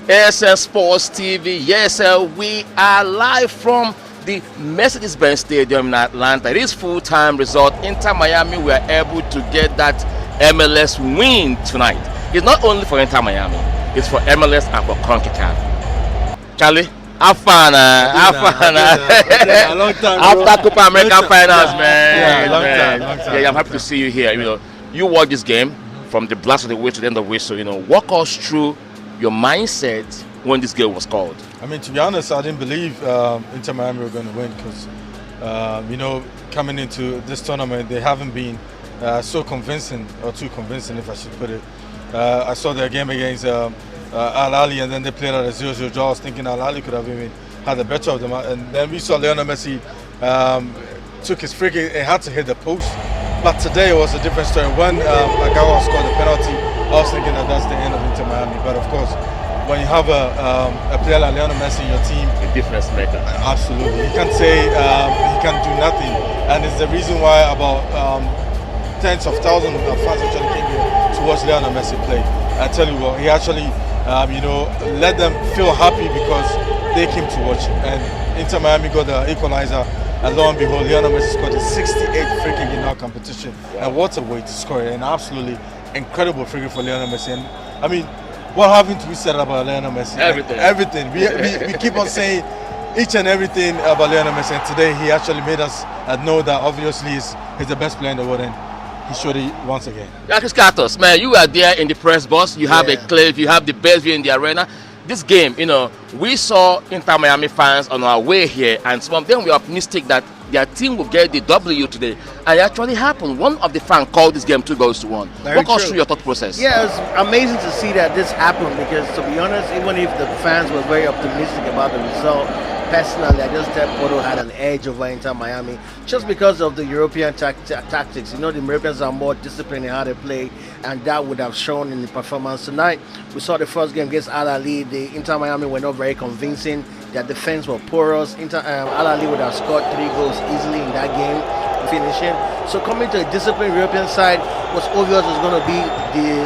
ASN Sports TV. Yes, we are live from the Mercedes-Benz Stadium in Atlanta. It is full-time result. Inter Miami were able to get that MLS win tonight. It's not only for Inter Miami, it's for MLS and for CONCACAF. Charlie, have fun, a long time, after Copa America finals, man. Yeah, long time. Yeah, I'm happy to see you here. You watch this game from the blast of the whistle to the end of the whistle. Walk us through your mindset when this game was called. I mean, to be honest, I didn't believe Inter Miami were going to win because, coming into this tournament, they haven't been so convincing, or too convincing, if I should put it. I saw their game against Al Ahly, and then they played at a 0-0 draw. I was thinking Al Ahly could have even had the better of them. And then we saw Lionel Messi took his free kick and had to hit the post. But today it was a different story. When Agawa scored the penalty, I was thinking that that's the end of Inter Miami. But of course, when you have a player like Lionel Messi in your team, a difference maker. Absolutely. He can't say he can do nothing. And it's the reason why about tens of thousands of fans actually came here to watch Lionel Messi play. I tell you what, he actually let them feel happy because they came to watch. And Inter Miami got the equalizer. And lo and behold, Lionel Messi scored a 68th free kick in our competition. And what a way to score it. An absolutely incredible free kick for Lionel Messi. And I mean, what haven't we said about Lionel Messi? Everything. Everything. We keep on saying each and everything about Lionel Messi. And today he actually made us know that obviously he's the best player in the world. And he showed it once again. Yakis Katos, man, you are there in the press box. You have a clip. You have the best view in the arena. This game, we saw Inter Miami fans on our way here, and some of them were optimistic that their team will get the W today. And it actually happened. One of the fans called this game 2-1. Walk us through your thought process. Yeah, it's amazing to see that this happened because, to be honest, even if the fans were very optimistic about the result, personally, I just thought Porto had an edge over Inter Miami just because of the European tactics. The Europeans are more disciplined in how they play, and that would have shown in the performance tonight. We saw the first game against Al Ahly. The Inter Miami were not very convincing. Their defense were porous. Al Ahly would have scored 3 goals easily in that game, finishing. So coming to a disciplined European side was obvious was going to be the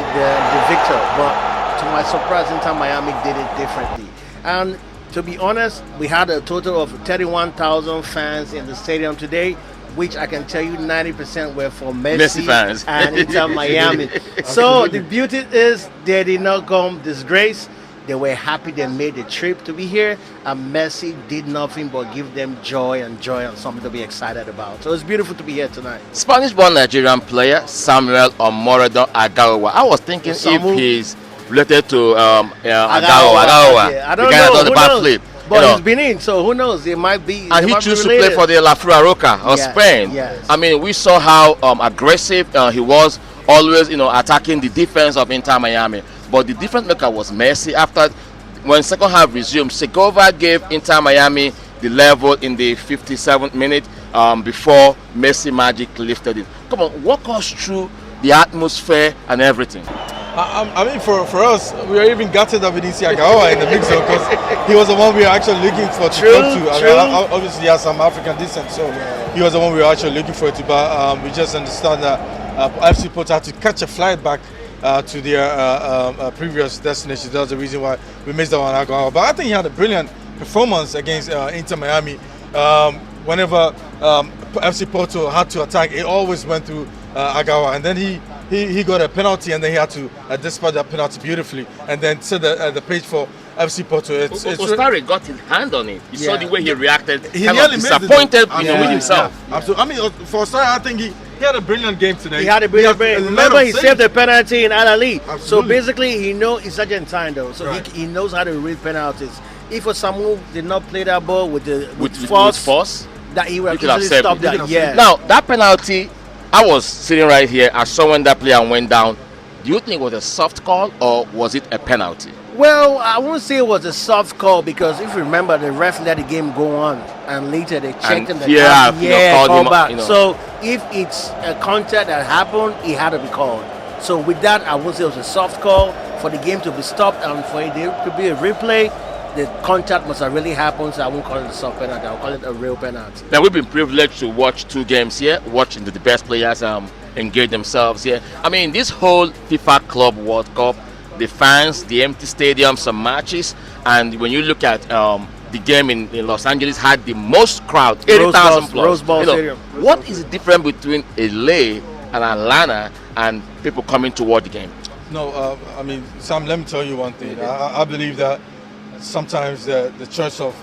victor. But to my surprise, Inter Miami did it differently. And to be honest, we had a total of 31,000 fans in the stadium today, which I can tell you 90% were for Messi fans and Inter Miami. So the beauty is they did not come disgraced. They were happy they made the trip to be here, and Messi did nothing but give them joy and something to be excited about. So it's beautiful to be here tonight. Spanish-born Nigerian player Samuel Omorodon Agawa. I was thinking if he's related to Agawa. I don't know. Who knows? But he's been in, so who knows? It might be. And he chose to play for the La Fuenlabrada of Spain. Yes. I mean, we saw how aggressive he was, always attacking the defense of Inter Miami. But the difference maker was Messi. After when second half resumed, Segova gave Inter Miami the level in the 57th minute before Messi magic lifted it. Come on, walk us through the atmosphere and everything. I mean, for us, we are even gutted that we didn't see Agawa in the mix because he was the one we were actually looking for to come to. I mean, obviously, he has some African descent, so he was the one we were actually looking for to. But we just understand that FC Porto had to catch a flight back to their previous destination. That's the reason why we missed that one Agawa. But I think he had a brilliant performance against Inter Miami. Whenever FC Porto had to attack, it always went through Agawa, and then he got a penalty, and then he had to dispatch that penalty beautifully, and then set the page for FC Porto. Ostari got his hand on it. You saw the way he reacted. He kind nearly of disappointed with himself. Yeah, absolutely. I mean, for Ostari, I think he had a brilliant game today. He had a brilliant game. Remember, he saved the penalty in Al Ahly. Absolutely. So basically, he knows he's Argentine though, so he knows how to read penalties. If Osamu did not play that ball with force, that he would have easily stopped that. Yeah. Now that penalty, I was sitting right here. I saw when that player went down. Do you think it was a soft call or was it a penalty? Well, I won't say it was a soft call because if you remember, the ref let the game go on, and later they checked him. Called back. So if it's a contact that happened, it had to be called. So with that, I would say it was a soft call for the game to be stopped and for it to be a replay. The contact must have really happened, so I won't call it a soft penalty. I'll call it a real penalty. Now we've been privileged to watch 2 games here, watching the best players engage themselves here. I mean, this whole FIFA Club World Cup the fans, the empty stadium, some matches, and when you look at the game in Los Angeles had the most crowd, 80,000 plus. Rose Bowl Stadium. What is the difference between LA and Atlanta and people coming to watch the game? No, I mean, Sam, let me tell you one thing. I believe that sometimes the choice of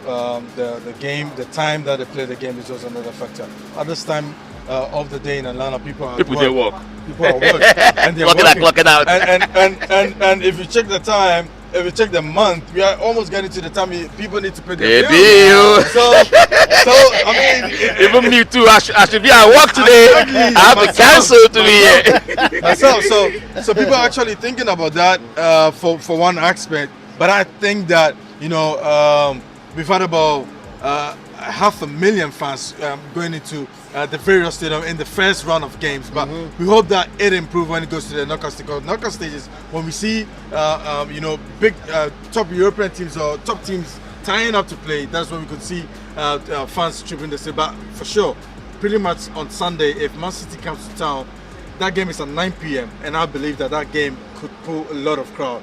the game, the time that they play the game is also another factor. At this time of the day in Atlanta, people are People at work. work. People are at work. And they're Clocking out. And if you check the time, if you check the month, we are almost getting to the time people need to pay their Hey, bills. So I mean, even me too. I should be at work today. Exactly. I have to cancel to be here. myself. So people are actually thinking about that for one aspect. But I think that we've had about 500,000 fans going into the various stadiums in the first round of games. But we hope that it improves when it goes to the knockout stage. Because knockout stages, when we see big top European teams or top teams tying up to play, that's when we could see fans tripping the stadium. But for sure, pretty much on Sunday, if Man City comes to town, that game is at 9 p.m. and I believe that game could pull a lot of crowd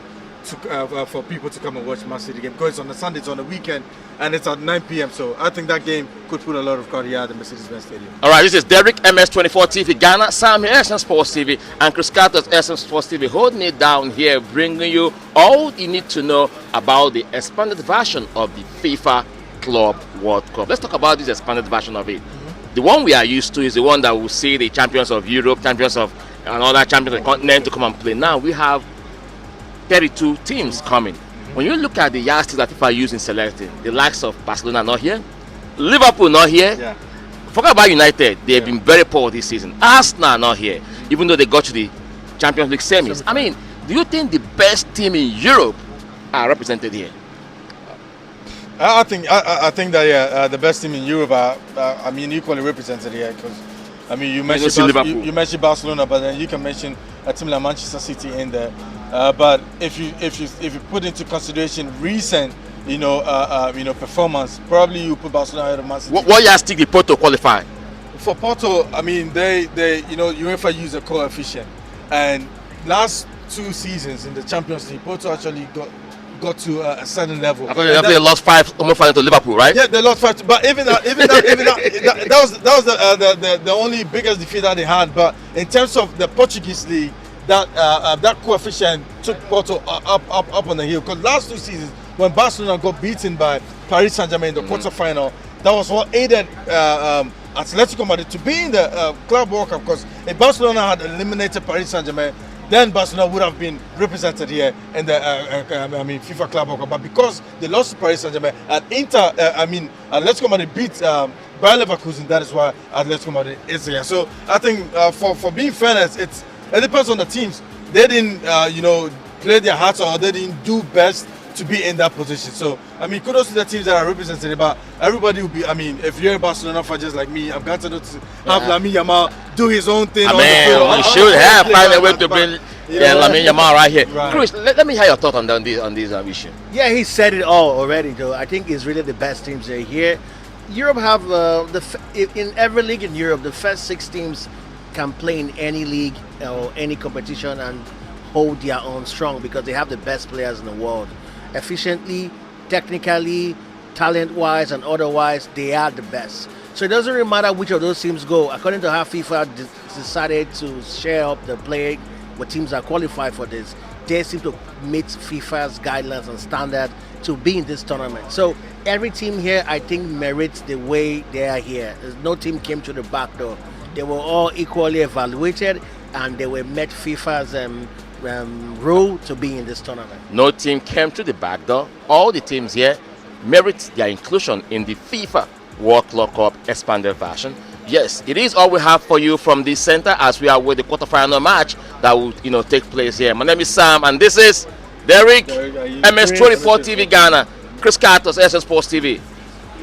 for people to come and watch Man City game, because it's on a Sunday, it's on a weekend, and it's at 9 p.m. So I think that game could put a lot of crowd here at the Mercedes-Benz Stadium. All right, this is Derek, MS24 TV Ghana, Sam here, ASN Sports TV, and Chris Carter's ASN Sports TV, holding it down here, bringing you all you need to know about the expanded version of the FIFA Club World Cup. Let's talk about this expanded version of it. The one we are used to is the one that will see the champions of Europe, champions of another champions of the continent to come and play. Now we have 32 teams coming. When you look at the yardsticks that FIFA use in selecting, the likes of Barcelona not here, Liverpool not here. Yeah. Forget about United, they've been very poor this season. Arsenal not here, even though they got to the Champions League semis. I mean, do you think the best team in Europe are represented here? I think that the best team in Europe are equally represented here, because you mentioned Barcelona, but then you can mention a team like Manchester City in there. But if you put into consideration recent performance, probably you put Barcelona ahead of Man City. What yardstick did Porto qualify? For Porto, they UEFA use a coefficient, and last 2 seasons in the Champions League, Porto actually got to a certain level. I thought they lost 5 almost final to Liverpool, right? Yeah, they lost 5. But even that was the only biggest defeat that they had. But in terms of the Portuguese league, that coefficient took Porto up on the hill. Because last 2 seasons, when Barcelona got beaten by Paris Saint-Germain in the quarterfinal, that was what aided Atletico Madrid to be in the Club World Cup. Because if Barcelona had eliminated Paris Saint-Germain, then Barcelona would have been represented here in the FIFA Club World Cup. But because they lost to Paris Saint-Germain and Atletico Madrid beat Bayer Leverkusen, that is why Atletico Madrid is here. So I think for being fairness, it depends on the teams. They didn't play their hearts out, or they didn't do best to be in that position. So kudos to the teams that are represented. But everybody will be. If you're a Barcelona fan just like me, I'm glad to have Lamine Yamal do his own thing. We should have find a way to bring Lamine Yamal right here. Right. Chris, let me hear your thought on this issue. Yeah, he said it all already, though. I think it's really the best teams that are here. Europe have in every league in Europe, the first 6 teams can play in any league or any competition and hold their own strong, because they have the best players in the world. Efficiently, technically, talent-wise, and otherwise, they are the best. So it doesn't really matter which of those teams go. According to how FIFA decided to share up the play with teams that qualify for this, they seem to meet FIFA's guidelines and standard to be in this tournament. So every team here, I think, merits the way they are here. No team came to the back door. They were all equally evaluated, and they were met FIFA's rule to be in this tournament. No team came to the back door. All the teams here merit their inclusion in the FIFA World Cup expanded version. Yes, it is all we have for you from this center, as we are with the quarterfinal match that will take place here. My name is Sam, and this is Derek, MS24 TV Ghana, Chris Carter's ASN Sports TV,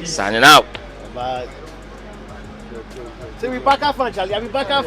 signing out. Bye. So we back up, Charlie. We back up,